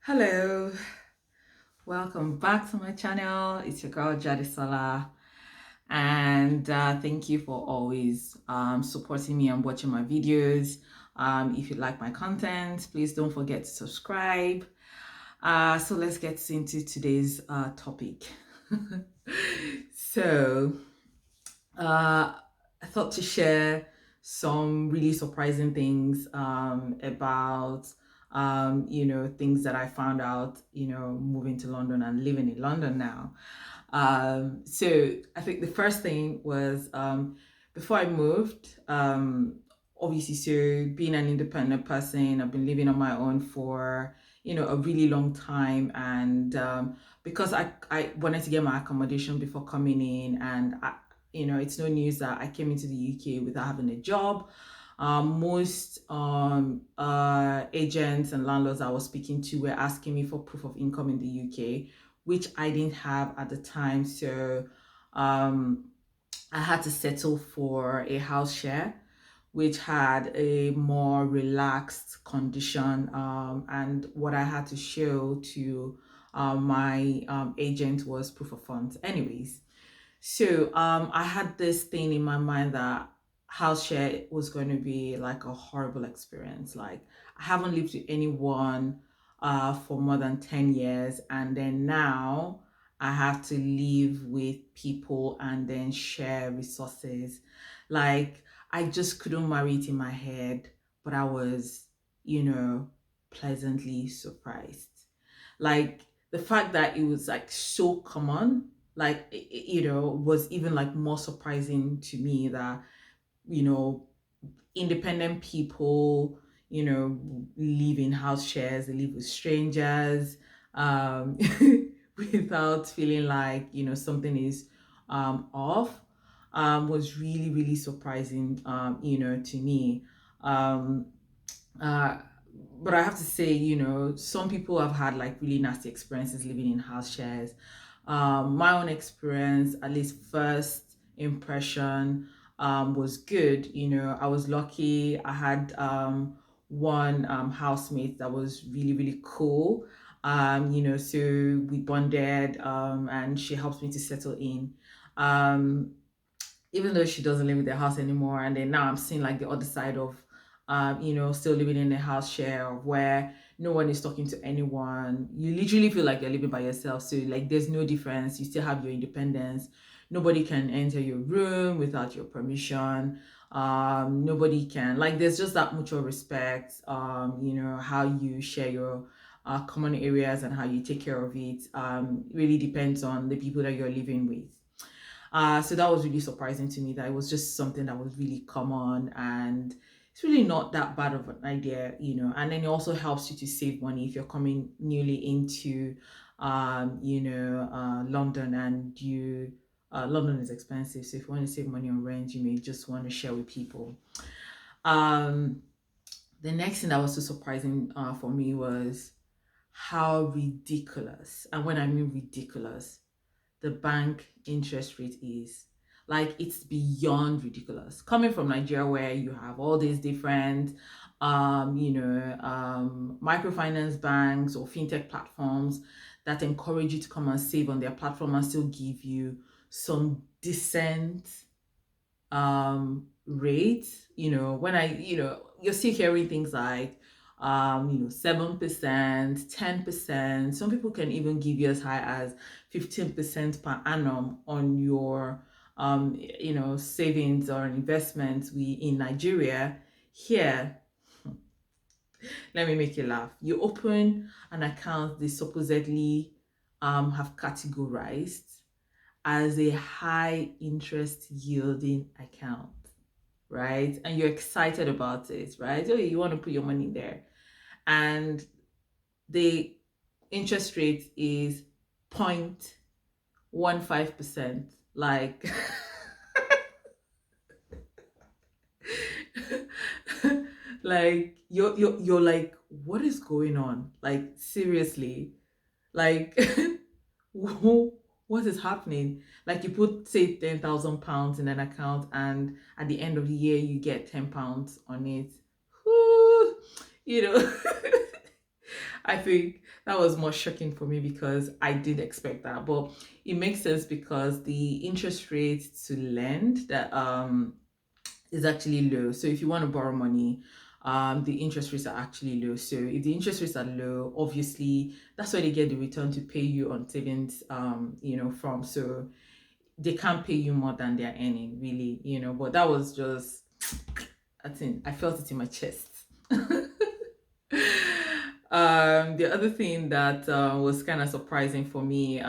Hello, welcome back to my channel. It's your girl Jadisola, and thank you for always supporting me and watching my videos. If you like my content, please don't forget to subscribe. So let's get into today's topic. so I thought to share some really surprising things about things that I found out, moving to London and living in London now. So I think the first thing was before I moved, obviously, so being an independent person, I've been living on my own for a really long time, and because I wanted to get my accommodation before coming in, and it's no news that I came into the UK without having a job. Most agents and landlords I was speaking to were asking me for proof of income in the UK, which I didn't have at the time. So um, I had to settle for a house share, which had a more relaxed condition. And what I had to show to my agent was proof of funds. Anyways, so I had this thing in my mind that house share was going to be like a horrible experience. Like I haven't lived with anyone for more than 10 years, and then now I have to live with people and then share resources. Like I just couldn't marry it in my head, but I was, you know, pleasantly surprised. Like the fact that it was like so common, like was even like more surprising to me that you know independent people live in house shares, they live with strangers, um without feeling like something is off. Was really really surprising to me. um uh, but I have to say, some people have had like really nasty experiences living in house shares. My own experience, at least first impression, was good. I was lucky. I had one housemate that was really, really cool. So we bonded, and she helped me to settle in. Um, Even though she doesn't live in the house anymore, and then now I'm seeing like the other side of still living in a house share of where no one is talking to anyone. You literally feel like you're living by yourself, so like there's no difference. You still have your independence. Nobody can enter your room without your permission. Nobody can, like, there's just that mutual respect. How you share your common areas and how you take care of it really depends on the people that you're living with. So that was really surprising to me, that it was just something that was really common, and it's really not that bad of an idea. And then it also helps you to save money if you're coming newly into, London, and London is expensive. So if you want to save money on rent, you may just want to share with people. Um, the next thing that was so surprising for me was how ridiculous, and when I mean ridiculous, the bank interest rate is. Like, it's beyond ridiculous. Coming from Nigeria, where you have all these different microfinance banks or fintech platforms that encourage you to come and save on their platform and still give you some decent rate. When you're still hearing things like 7%, 10%. Some people can even give you as high as 15% per annum on your savings or investments. We in Nigeria here, let me make you laugh. You open an account they supposedly have categorized as a high interest yielding account, right? And you're excited about it, right? Oh, you want to put your money there. And the interest rate is 0.15%. Like, like you're like, what is going on? Like, seriously, like what is happening? Like, you put, say, £10,000 in an account, and at the end of the year you get £10 on it. Whew, you know I think that was more shocking for me because I did expect that. But it makes sense because the interest rate to lend that is actually low. So if you want to borrow money, the interest rates are actually low. So if the interest rates are low, obviously that's where they get the return to pay you on savings, from. So they can't pay you more than they're earning, really, But that was just, I think I felt it in my chest. The other thing that was kind of surprising for me,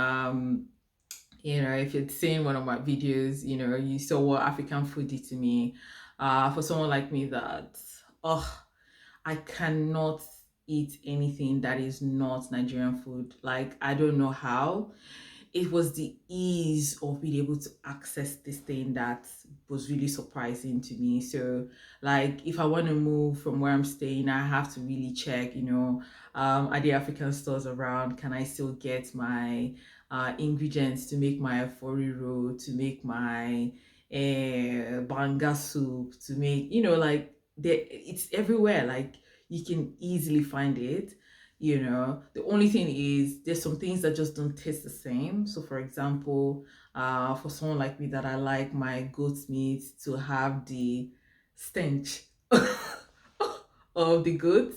if you'd seen one of my videos, you saw what African food did to me. For someone like me that, oh, I cannot eat anything that is not Nigerian food. Like, I don't know how. It was the ease of being able to access this thing that was really surprising to me. So, like, if I want to move from where I'm staying, I have to really check, are the African stores around? Can I still get my ingredients to make my afori roll, to make my banga soup, to make, it's everywhere. Like, you can easily find it. The only thing is there's some things that just don't taste the same. So for example, for someone like me that I like my goat's meat to have the stench of the goat.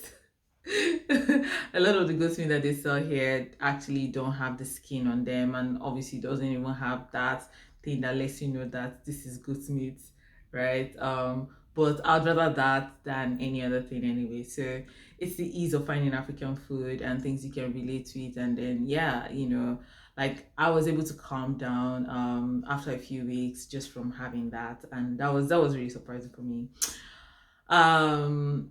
A lot of the goat's meat that they sell here actually don't have the skin on them, and obviously doesn't even have that thing that lets you know that this is goat's meat, right? But I'd rather that than any other thing anyway. So it's the ease of finding African food and things you can relate to it, and then yeah, like I was able to calm down after a few weeks just from having that, and that was really surprising for me. Um,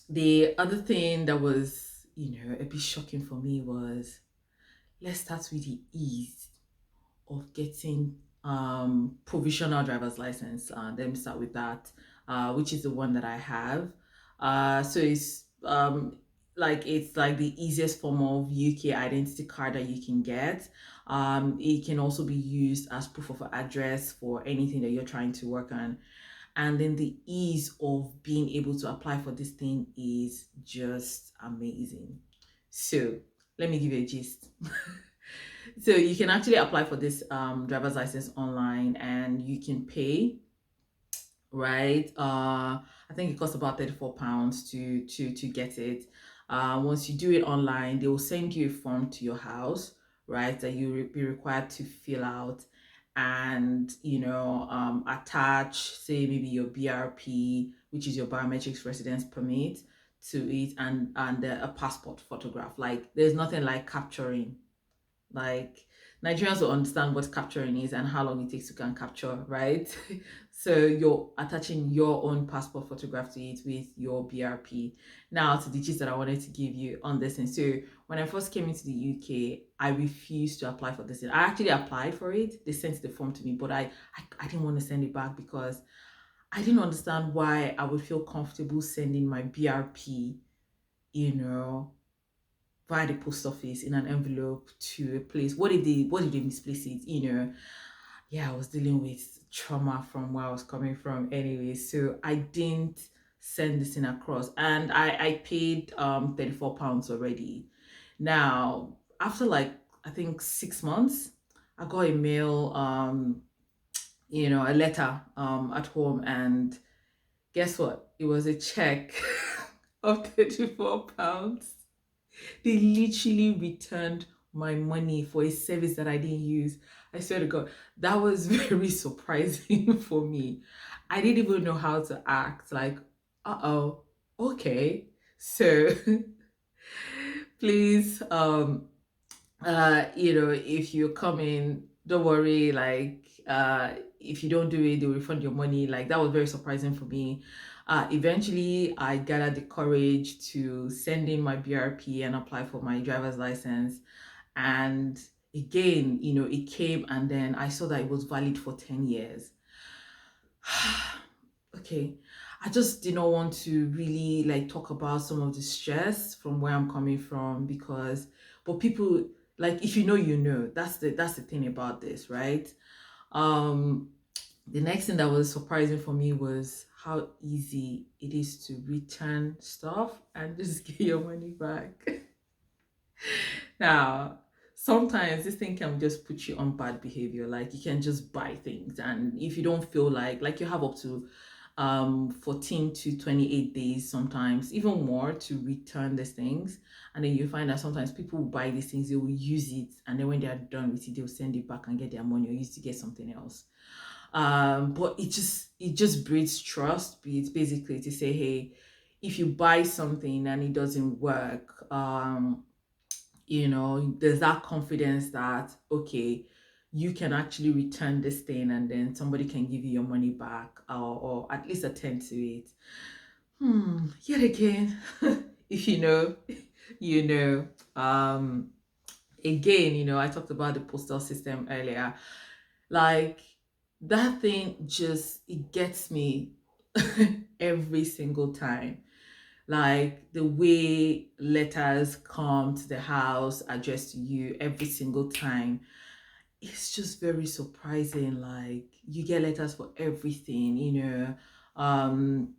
the other thing that was, a bit shocking for me was, let's start with the ease of getting provisional driver's license. Let me start with that, which is the one that I have. So it's like the easiest form of UK identity card that you can get. It can also be used as proof of address for anything that you're trying to work on. And then the ease of being able to apply for this thing is just amazing. So let me give you a gist. So you can actually apply for this driver's license online, and you can pay, right? I think it costs about £34 to get it. Once you do it online, they will send you a form to your house, right? That you be required to fill out, and attach, say maybe your BRP, which is your biometrics residence permit, to it, and a passport photograph. Like, there's nothing like capturing, like, Nigerians will understand what capturing is and how long it takes to can capture, right? So you're attaching your own passport photograph to it with your BRP. Now to the gist that I wanted to give you on this. And so when I first came into the UK, I refused to apply for this. I actually applied for it. They sent the form to me, but I didn't want to send it back because I didn't understand why I would feel comfortable sending my BRP, you know, via the post office in an envelope to a place. What did they misplace it? Yeah, I was dealing with trauma from where I was coming from anyway. So I didn't send this in across. And I paid £34 already. Now, after like I think 6 months, I got a mail, a letter at home, and guess what? It was a check of £34. They literally returned my money for a service that I didn't use. I swear to God, that was very surprising for me. I didn't even know how to act. Like, oh, okay. So please, if you come in, don't worry. Like, if you don't do it, they'll refund your money. Like, that was very surprising for me. Eventually, I gathered the courage to send in my BRP and apply for my driver's license. And again, it came, and then I saw that it was valid for 10 years. Okay, I just did not want to really like talk about some of the stress from where I'm coming from, but people, like, if you know, that's the thing about this, right? um the next thing that was surprising for me was how easy it is to return stuff and just get your money back. Now, sometimes this thing can just put you on bad behavior. Like you can just buy things, and if you don't feel like you have up to 14 to 28 days, sometimes even more, to return these things. And then you find that sometimes people will buy these things, they will use it, and then when they are done with it, they'll send it back and get their money or use to get something else. But it just breeds trust. It's basically to say, hey, if you buy something and it doesn't work, there's that confidence that, okay, you can actually return this thing and then somebody can give you your money back, or at least attend to it. Yet again, if you know, you know. Again, I talked about the postal system earlier. Like, that thing just, it gets me every single time. Like the way letters come to the house addressed to you every single time, it's just very surprising. Like, you get letters for everything, um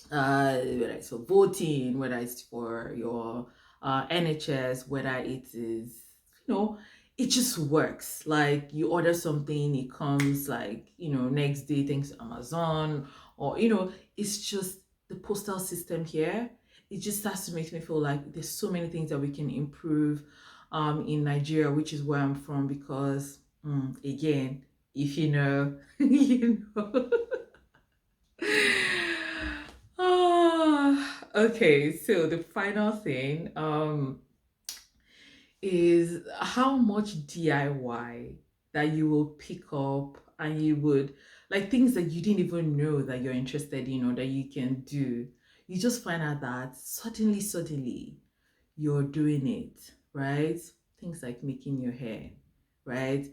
whether it's for voting, whether it's for your NHS, whether it is, you know, it just works. Like, you order something, it comes like, next day thanks to Amazon, or, it's just the postal system here. It just starts to make me feel like there's so many things that we can improve in Nigeria, which is where I'm from, because again, if you know, you know. Okay, so the final thing is how much DIY that you will pick up, and you would, like, things that you didn't even know that you're interested in or that you can do. You just find out that suddenly you're doing it, right? Things like making your hair, right?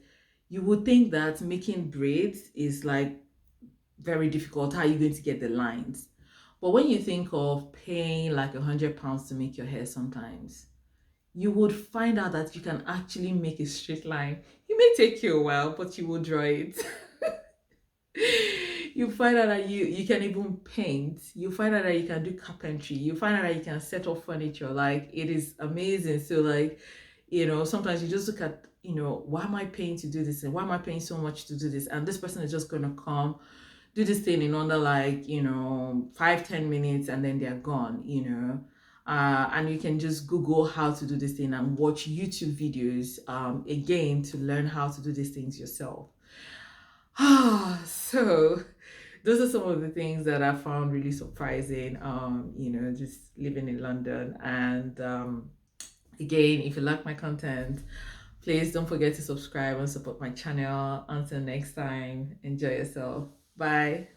You would think that making braids is like very difficult. How are you going to get the lines? But when you think of paying like £100 to make your hair sometimes, you would find out that you can actually make a straight line. It may take you a while, but you will draw it. You find out that you can even paint. You find out that you can do carpentry. You find out that you can set up furniture. Like, it is amazing. So, like, sometimes you just look at, why am I paying to do this, and why am I paying so much to do this, and this person is just gonna come do this thing in under, like, 5-10 minutes, and then they're gone. And you can just Google how to do this thing and watch YouTube videos, again, to learn how to do these things yourself. So those are some of the things that I found really surprising, just living in London. And again, if you like my content, please don't forget to subscribe and support my channel. Until next time, enjoy yourself. Bye.